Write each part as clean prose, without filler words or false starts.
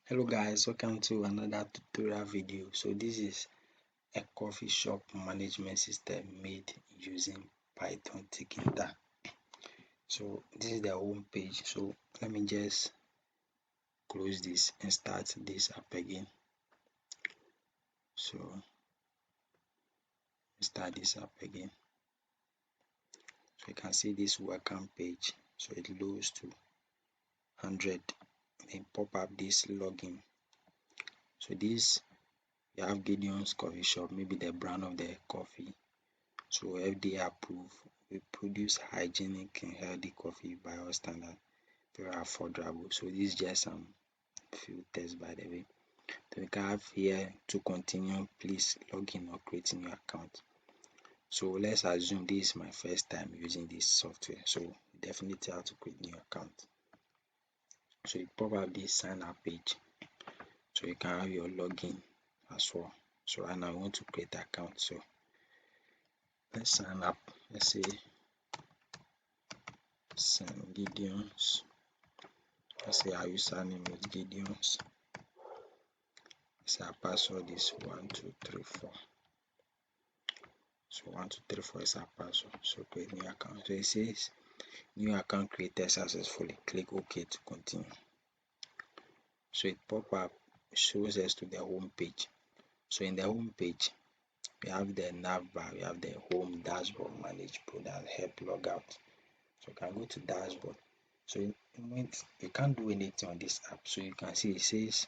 Hello guys, welcome to another tutorial video. So this is a coffee shop management system made using Python Tkinter. So this is the home page. So let me just close this and start this up again. So start this up again. So you can see this welcome page. So it loads to 100 and pop up this login. So this you have Gideon's coffee shop, maybe the brand of the coffee. So FDA approved, we produce hygienic and healthy coffee by our standard, very affordable. So this is just some few tests by the way. Then we can have here to continue, please log in or create a new account. So let's assume this is my first time using this software. So you definitely have to create new account. So you pop up this sign up page. So you can have your login as well. So right now I want to create an account. So let's sign up. Let's say Gideons. Let's say our username is Gideons. So our password is 1234. So 1234 is our password. So create new account. So it says new account created successfully. Click OK to continue. So it pop up, shows us to the home page. So in the home page, we have the nav bar, we have the home, dashboard, manage, product, help, logout. So you can go to dashboard. So you can't do anything on this app. So you can see it says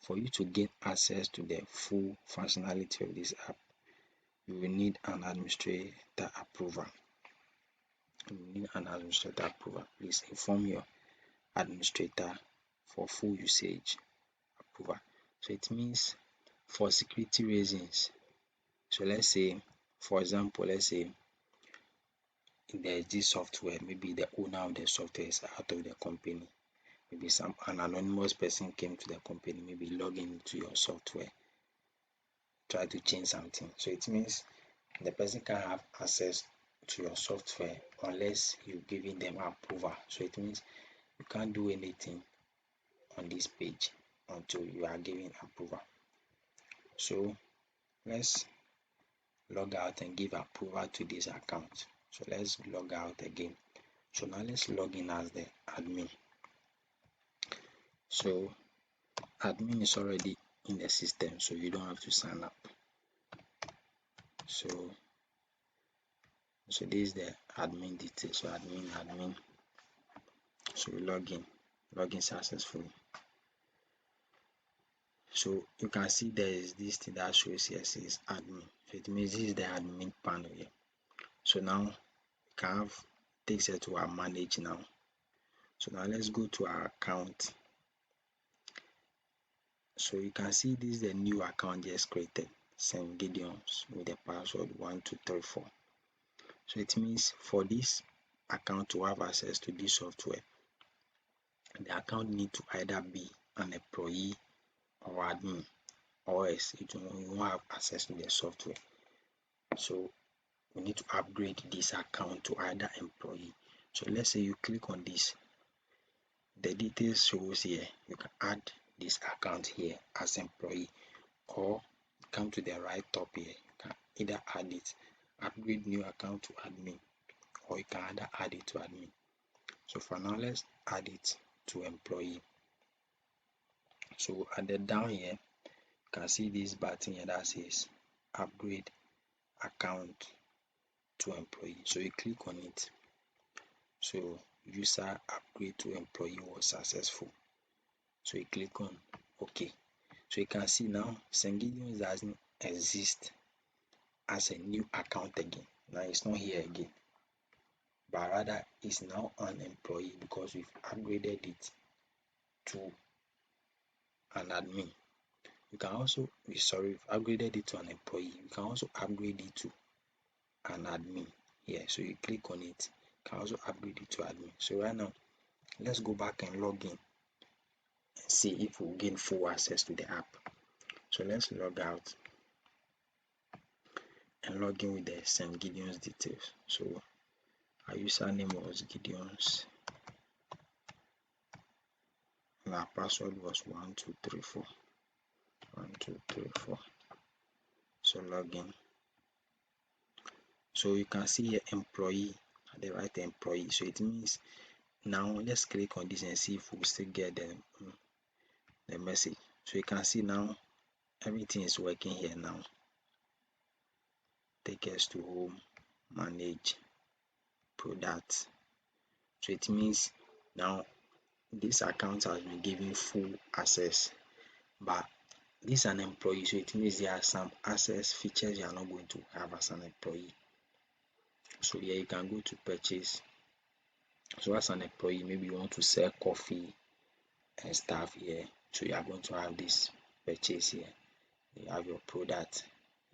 for you to get access to the full functionality of this app, you will need an administrator approval. Please inform your administrator for full usage approval. So it means for security reasons. So let's say, for example, let's say there is this software, maybe the owner of the software is out of the company. Maybe an anonymous person came to the company, maybe log into your software, try to change something. So it means the person can have access to your software unless you're giving them approval. So it means you can't do anything on this page until you are giving approval. So let's log out and give approval to this account. So let's log out again. So now let's log in as the admin. So admin is already in the system, so you don't have to sign up. So this is the admin details. So admin. So we log in successfully. So you can see there is this thing that shows here says admin. So it means this is the admin panel here. So now we can takes it to our manage now. So now let's go to our account. So you can see this is the new account just created, St. Gideons, with the password 1234. So it means for this account to have access to this software, the account need to either be an employee or admin, or else you won't have access to the software. So we need to upgrade this account to either employee. So let's say you click on this, the details shows here. You can add this account here as employee, or come to the right top here. You can either add it, upgrade new account to admin, or you can either add it to admin. So for now, let's add it to employee. So at the down here, you can see this button here that says upgrade account to employee. So you click on it. So user upgrade to employee was successful. So you click on OK. So you can see now St. Gideon's doesn't exist as a new account again. Now it's not here again, but rather it's now an employee because we've upgraded it to an admin. You can also we've upgraded it to an employee. You can also upgrade it to an admin here. So you click on it, you can also upgrade it to admin. So right now, let's go back and log in and see if we'll gain full access to the app. So let's log out and log in with the St. Gideon's details. So our username was Gideons and our password was 1234. 1234. So login. So you can see here employee at the right, employee. So it means now let's click on this and see if we still get the message. So you can see now everything is working here now. Take us to home, manage product. So it means now this account has been given full access, but this is an employee, so it means there are some access features you are not going to have as an employee. So here you can go to purchase. So as an employee, maybe you want to sell coffee and stuff here, so you are going to have this purchase here. You have your product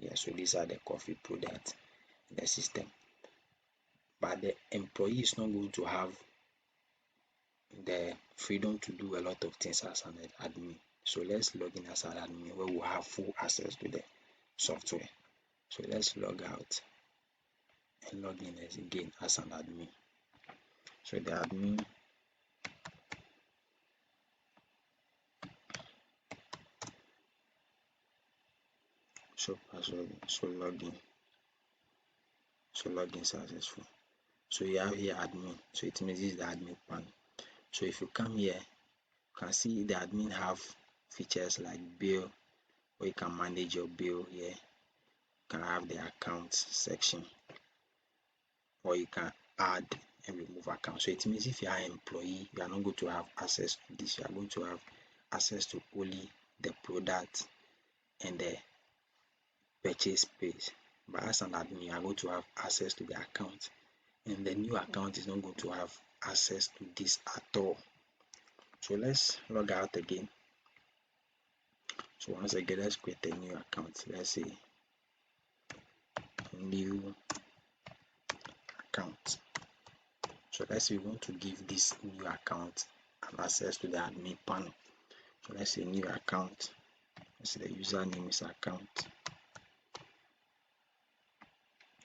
here. So these are the coffee product in the system, but the employee is not going to have the freedom to do a lot of things as an admin. So let's log in as an admin where we have full access to the software. So let's log out and log in again as an admin. So the admin, so password, so login, so login successful. So you have here admin, so it means this is the admin panel. So if you come here, you can see the admin have features like bill, where you can manage your bill here. You can have the account section, or you can add and remove account. So it means if you are an employee, you are not going to have access to this. You are going to have access to only the product and the purchase page. But as an admin, you are going to have access to the account, and the new account is not going to have access to this at all. So let's log out again. So once again, let's create a new account. Let's say new account. So let's say we want to give this new account an access to the admin panel. So let's say new account. Let's say the username is account.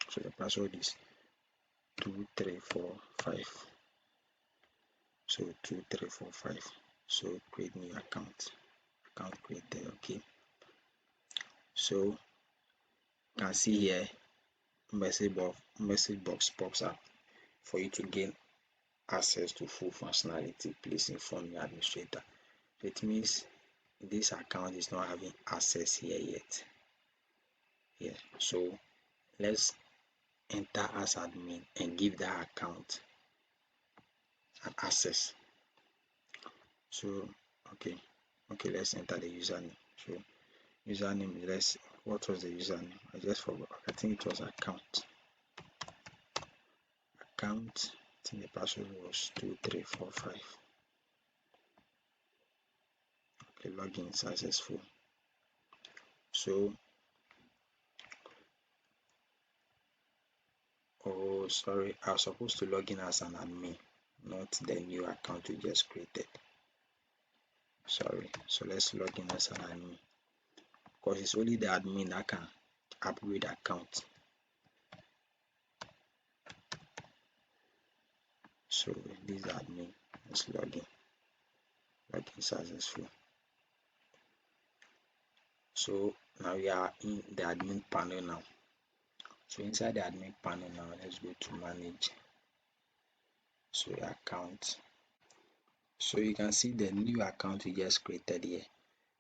So the password is 2345. So 2345. So create new account. Account created. Okay. So you can see here message box pops up for you to gain access to full functionality. Please inform your administrator. So it means this account is not having access here yet. Yeah. So let's enter as admin and give that account an access. So okay, let's enter the username. So username, what was the username? I just forgot. I think it was account. I think the password was 2345. Okay, login successful. So oh sorry, I was supposed to log in as an admin, not the new account we just created. Sorry. So let's log in as an admin, because it's only the admin that can upgrade account. So this admin, let's log in successful. So now we are in the admin panel now. So inside the admin panel now, let's go to manage. So account. So you can see the new account we just created here.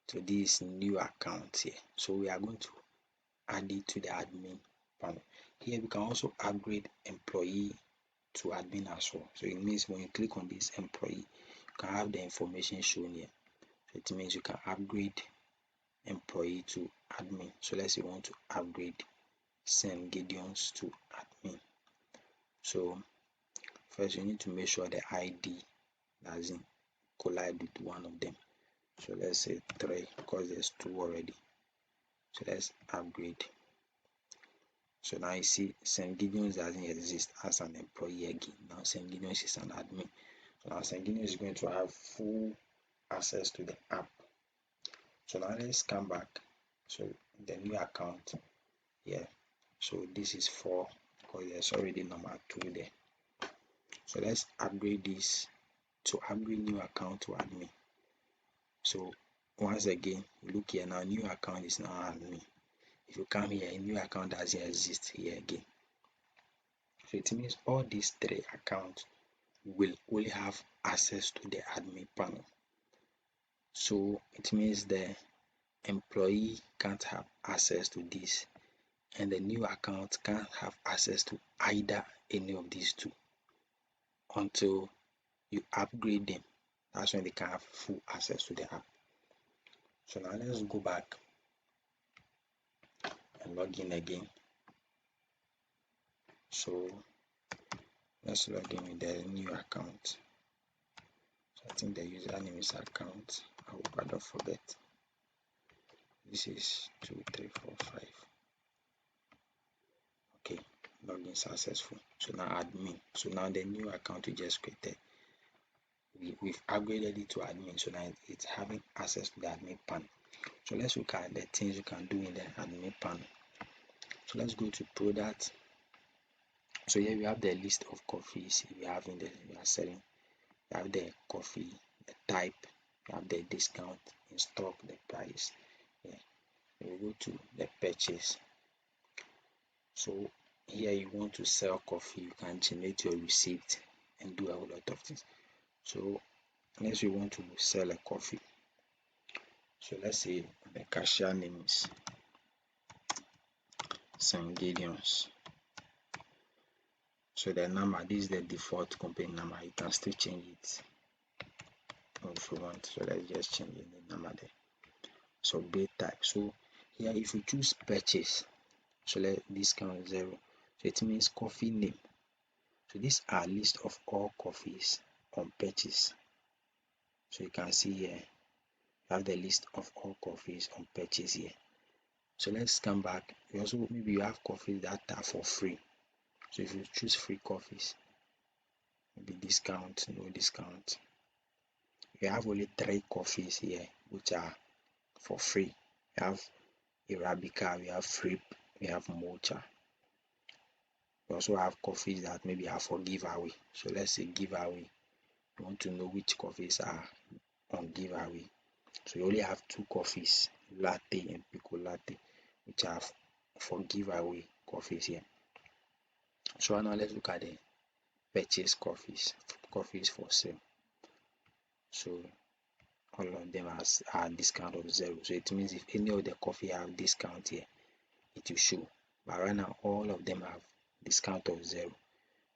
So this new account here. So we are going to add it to the admin panel. Here we can also upgrade employee to admin as well. So it means when you click on this employee, you can have the information shown here. So it means you can upgrade employee to admin. So let's say you want to upgrade send Gideons to admin. So first you need to make sure the ID doesn't collide with one of them. So let's say 3 because there's 2 already. So let's upgrade. So now you see St. Gideons doesn't exist as an employee again. Now St. Gideons is an admin. So now St. Gideons is going to have full access to the app. So now let's come back. So the new account here. So this is 4 because there's already number 2 there. So let's upgrade this to upgrade new account to admin. So once again, look here now, new account is now admin. If you come here, a new account doesn't exist here again. So it means all these three accounts will only have access to the admin panel. So it means the employee can't have access to this, and the new account can't have access to either any of these two until you upgrade them. That's when they can have full access to the app. So now let's go back and log in again. So let's log in with the new account. So I think the username is account. I hope I don't forget. This is 2345. Okay, login successful. So now admin. So now the new account we just created, we've upgraded it to admin. So now it's having access to the admin panel. So let's look at the things you can do in the admin panel. So let's go to product. So here we have the list of coffees we are selling. We have the coffee, the type, we have the discount in stock, the price. Yeah. We go to the purchase. So here you want to sell coffee, you can generate your receipt and do a whole lot of things. So unless you want to sell a coffee, so let's say the cashier name is Gideons. So the number, this is the default company number. You can still change it if you want. So let's just change the number there. So bid type. So here if you choose purchase, so let discount 0. So it means coffee name. So these are list of all coffees on purchase. So you can see here, you have the list of all coffees on purchase here. So let's come back. You also maybe you have coffees that are for free. So if you choose free coffees, maybe discount, no discount. You have only 3 coffees here which are for free. We have Arabica, we have Frip, we have Mocha. We also have coffees that maybe are for giveaway. So let's say giveaway. You want to know which coffees are on giveaway. So you only have 2 coffees, latte and pico latte, which are for giveaway coffees here. So now let's look at the purchase coffees for sale. So all of them are discount of 0. So it means if any of the coffee have discount here, it will show. But right now all of them have discount of 0.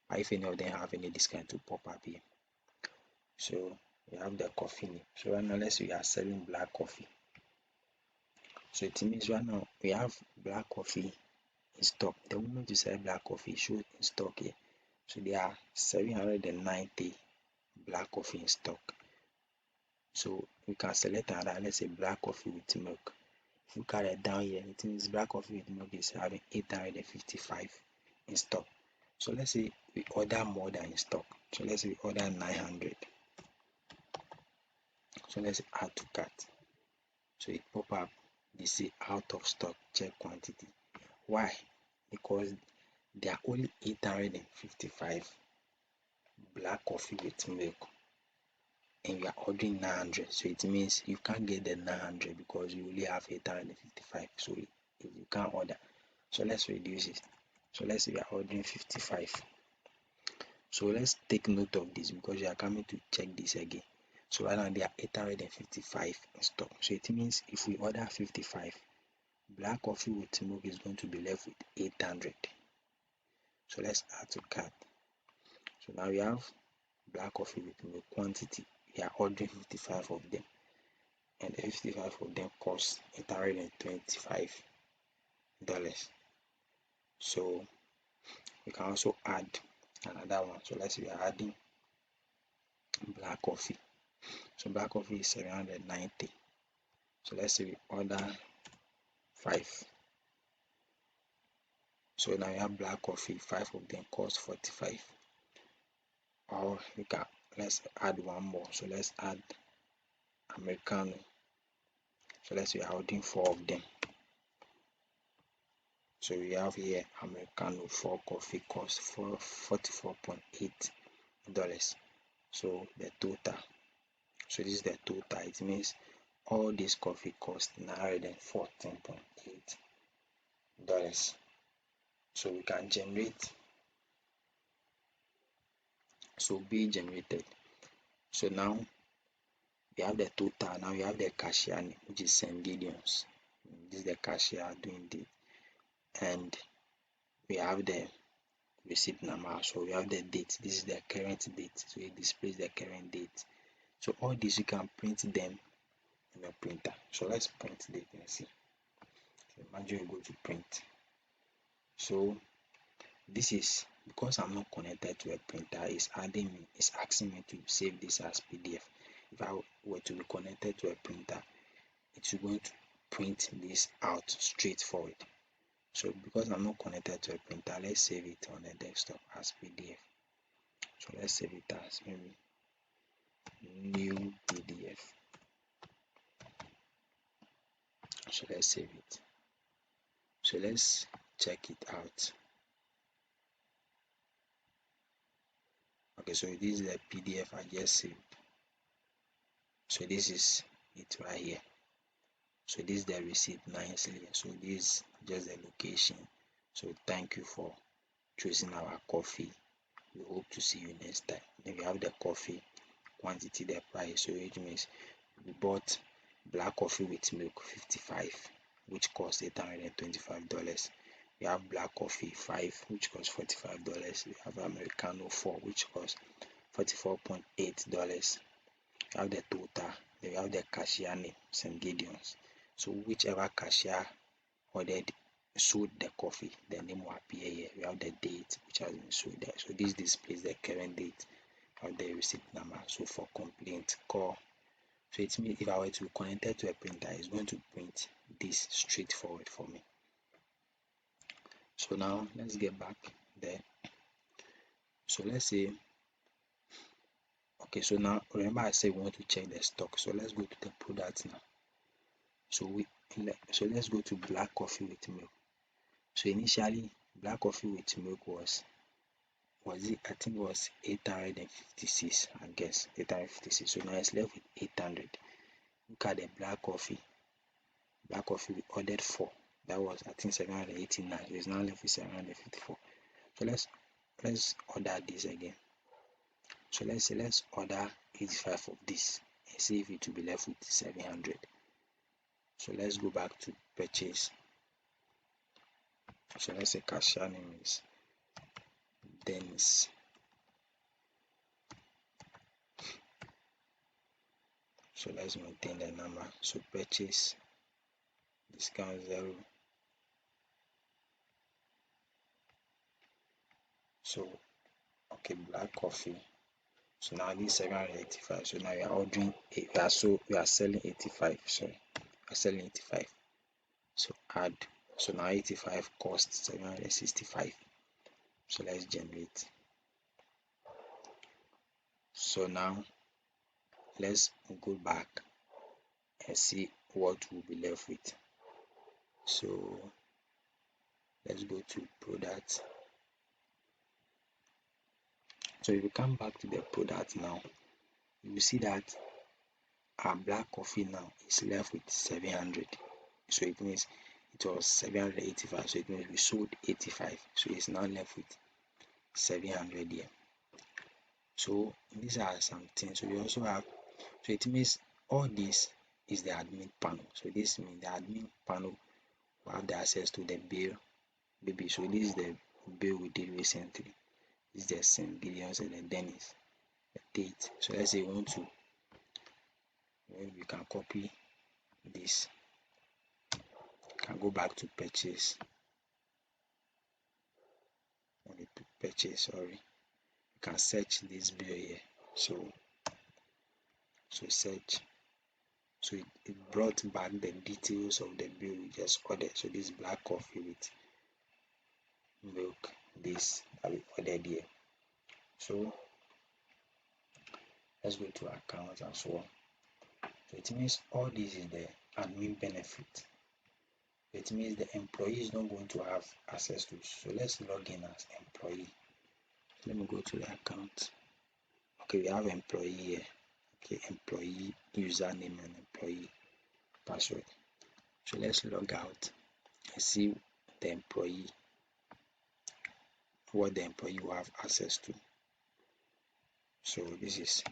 But if any of them have any discount, to pop up here. So we have the coffee name. So right now let's say we are selling black coffee. So it means right now we have black coffee in stock. The moment you sell black coffee, show in stock here. So there are 790 black coffee in stock. So we can select another, let's say black coffee with milk. If you carry it down here, it means black coffee with milk is having 855 in stock. So let's say we order more than in stock. So let's say we order 900. So let's add to cart. So it pop up, they say out of stock, check quantity. Why? Because there are only 855 black coffee with milk and you are ordering 900. So it means you can't get the 900 because you only have 855. So you can't order. So let's reduce it. So let's say we are ordering 55. So let's take note of this because you are coming to check this again. So right now there are 855 in stock. So it means if we order 55, black coffee with milk is going to be left with 800. So let's add to cart. So now we have black coffee with milk quantity. We are ordering 55 of them, and the 55 of them cost $825. So we can also add another one. So let's say we are adding black coffee. So black coffee is 790. So let's say we order 5. So now we have black coffee, 5 of them cost 45. Or we can, let's add one more. So let's add Americano. So let's say we are ordering 4 of them. So we have here Americano 4 coffee cost for $44.8. So the total. So this is the total. It means all this coffee cost $914.8. So we can generate, so be generated. So now we have the total. Now we have the cashier name, which is Gideons. This is the cashier doing the, and we have the receipt number. So we have the date. This is the current date. So it displays the current date. So all this you can print them in your printer. So let's print it and see. So imagine you go to print. So this is because I'm not connected to a printer, it's asking me to save this as PDF. If I were to be connected to a printer, it's going to print this out straightforward. So because I'm not connected to a printer, let's save it on the desktop as PDF. So let's save it as maybe new PDF. So let's save it. So let's check it out. Okay, so this is the PDF I just saved. So this is it right here. So this is the receipt nicely. So this is just the location. So thank you for choosing our coffee. We hope to see you next time. Then we have the coffee quantity, the price. So it means we bought black coffee with milk 55, which costs $825. We have black coffee 5, which costs $45. We have Americano 4, which costs $44.8. We have the total. Then we have the cashier name, St. Gideons. So whichever cashier sold the coffee, the name will appear here. We have the date which has been sold there. So this displays the current date of the receipt number. So for complaint, call. So it means if I were to be connected to a printer, it's going to print this straightforward for me. So now let's get back there. So let's say, okay, so now remember I said we want to check the stock. So let's go to the product now. So let's go to black coffee with milk. So initially black coffee with milk was it, I think it was 856, I guess 856. So now it's left with 800. Look at the black coffee we ordered 4, that was I think 789. So it's now left with 754. So let's order this again. So let's say let's order 85 of this and see if it will be left with 700. So let's go back to purchase. So let's say cashier name is Dennis. So let's maintain the number. So purchase discount 0. So okay, black coffee. So now this 785. So now we are ordering, we are selling 85. Sorry, we are selling 85. So add. So now 85 costs 765. So let's generate. So now let's go back and see what we'll be left with. So let's go to product. So if we come back to the product now, you will see that our black coffee now is left with 700. So it means it was 785. So it means we sold 85. So it's now left with 700 here. So these are some things. So we also have, so it means all this is the admin panel. So this means the admin panel will have the access to the bill. Maybe so this is the bill we did recently. This is the St. Gideons and the Dennis, the date. So let's say we want to, we can copy this. Can go back to purchase. Sorry. You can search this bill here. So search. So it brought back the details of the bill we just ordered. So this black coffee with milk, this that we ordered here. So let's go to accounts and so on. So it means all this is the admin benefit. It means the employee is not going to have access to it. So let's log in as employee. Let me go to the account. Okay, we have employee here. Okay, employee, username and employee. password. So let's log out and see the employee, what the employee will have access to. So this is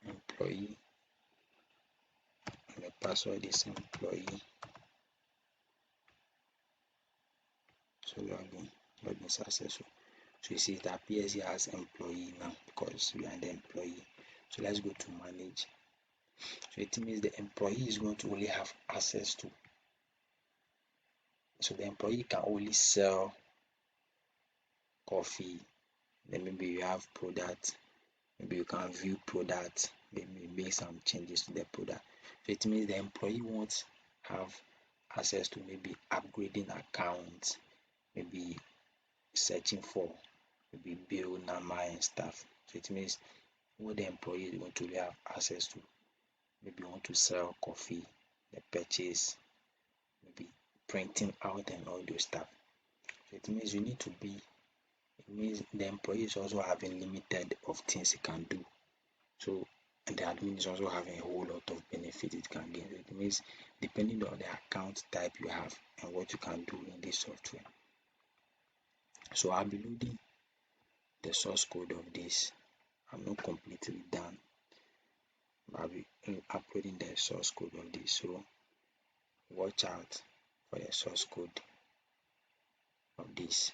employee, and the password is employee. So login successful. So you see it appears here as employee now because we are the employee. So let's go to manage. So it means the employee is going to only have access to. So the employee can only sell coffee. Then maybe you have product. Maybe you can view product. Maybe make some changes to the product. So it means the employee won't have access to maybe upgrading accounts, maybe searching for maybe bill number and stuff. So it means what the employee is going to have access to, maybe you want to sell coffee, the purchase, maybe printing out and all those stuff. So it means you need to be, it means the employee is also having limited of things he can do. So and the admin is also having a whole lot of benefit it can gain. So it means depending on the account type you have and what you can do in this software. So I'll be loading the source code of this. I'm not completely done. I'll be uploading the source code of this. So watch out for the source code of this.